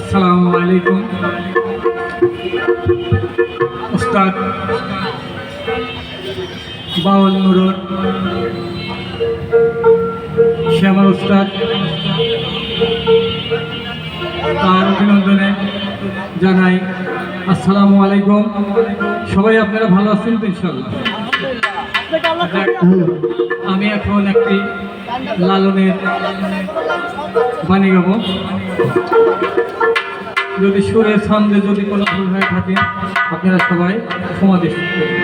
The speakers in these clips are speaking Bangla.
আসসালামু আলাইকুম। উস্তাদ বাউল নুরুর শ্যামল উস্তাদ তার অভিনন্দনে জানাই আসসালামু আলাইকুম। সবাই আপনারা ভালো আছেন তো ইনশাল্লাহ? আমি এখন একটি লালনের বাণী গাবো। যদি সুরের ছন্দে যদি কোনো ভুল হয়ে থাকে আপনারা সবাই ক্ষমা দৃষ্টি করবেন।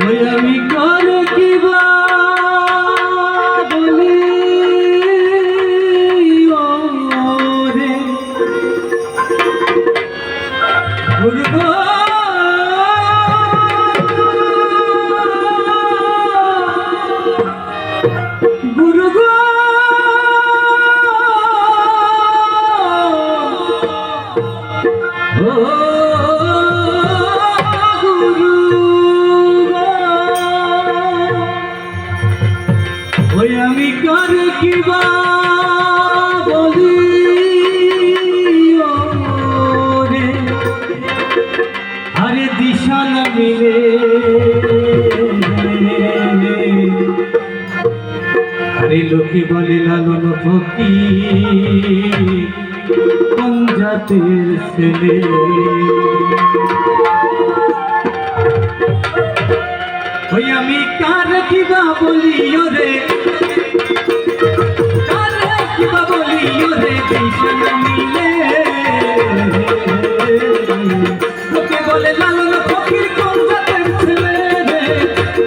ওই আমি করে কিবা বলি রে গুরু গুরু ওই আমি কার কিবা বলি রে আরে দিশা না মিলে আরে লোকে বলে লালন ফকির কোন জাতের ছেলে। ওই আমি কার কিবা বলি রে কিবা বলি রে দিশা না মিলে লোকে বলে লালন ফকির কোন জাতের ছেলে রে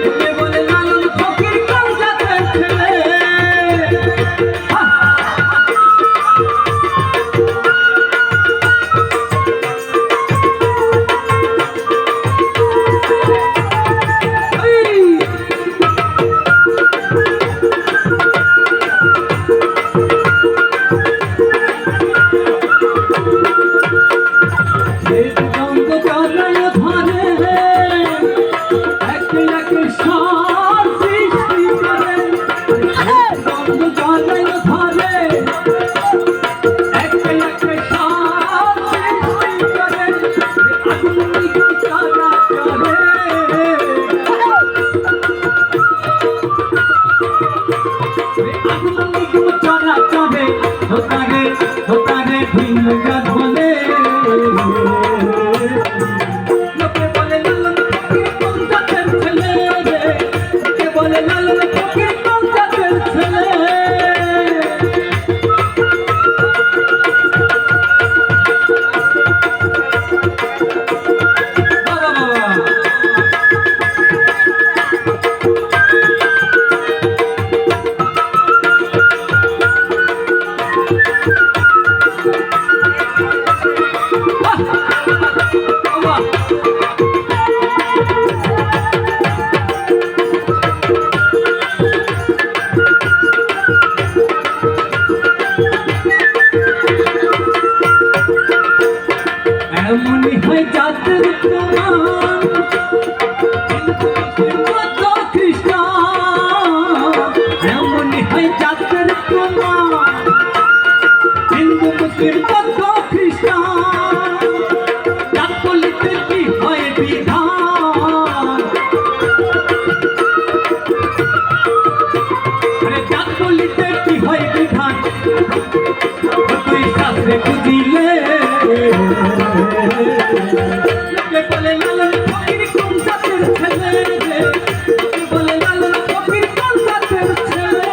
লোকে বলে লালন ফকির কোন জাতের ছেলে। এমনই হয় জাতের প্রমাণ কত খ্রিস্টান এমনই হয় জাতের প্রমাণ হিন্দু মুসলিম কত খ্রিস্টান জাত বলিতে কি হয় বিধান আরে জাত বলিতে কি হয় বিধান তুই শাস্ত্রে বুঝিলে লোকে বলে লালন ফকির কোন জাতের ছেলে রে লোকে বলে লালন ফকির কোন জাতের ছেলে।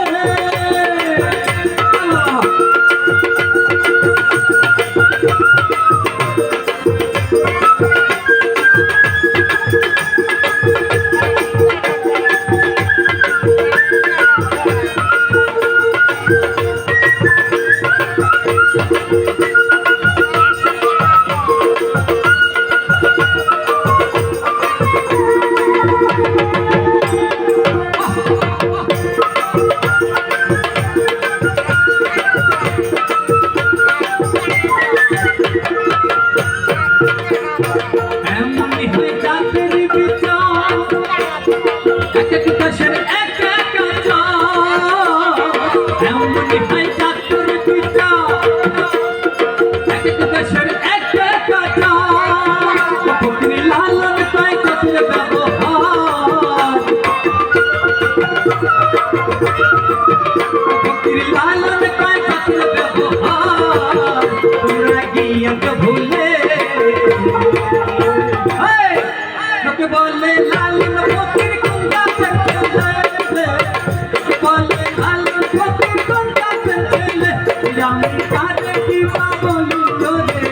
দুনিয়াকে ভুলে লোকে বলে লালন ফকির কোন গাছের ছেলে বলে লালন ফকির কোন গাছের ছেলে আমি কাজে কি বলি তোরে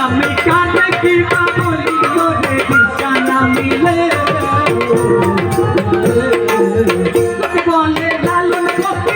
আমি কাজে কি বলি তোরে দিশা না মিলে বলে লালন ফকির